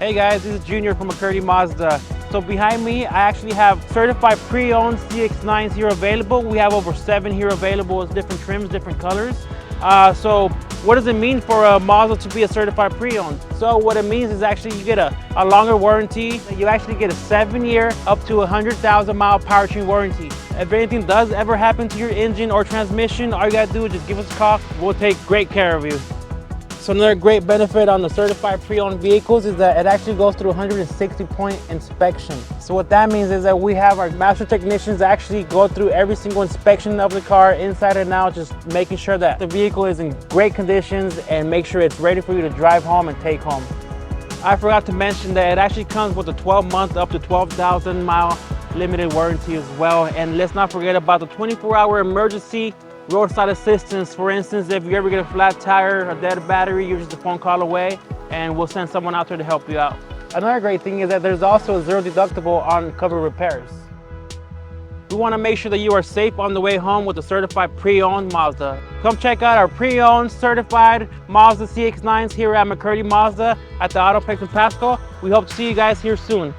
Hey guys, this is Junior from McCurley Mazda. So behind me, I actually have certified pre-owned CX-9s here available. We have over 7 here available with different trims, different colors. So what does it mean for a Mazda to be a certified pre-owned? So what it means is actually you get a longer warranty. You actually get a 7-year up to 100,000 mile powertrain warranty. If anything does ever happen to your engine or transmission, all you gotta do is just give us a call. We'll take great care of you. So another great benefit on the certified pre-owned vehicles is that it actually goes through a 160-point inspection. So what that means is that we have our master technicians actually go through every single inspection of the car inside and out, just making sure that the vehicle is in great conditions and make sure it's ready for you to drive home and take home. I forgot to mention that it actually comes with a 12-month up to 12,000 mile limited warranty as well. And let's not forget about the 24-hour emergency roadside assistance. For instance, if you ever get a flat tire, a dead battery, you're just a phone call away and we'll send someone out there to help you out. Another great thing is that there's also a 0 deductible on covered repairs. We want to make sure that you are safe on the way home with a certified pre-owned Mazda. Come check out our pre-owned certified Mazda CX-9s here at McCurley Mazda at the Autoplex in Pasco. We hope to see you guys here soon.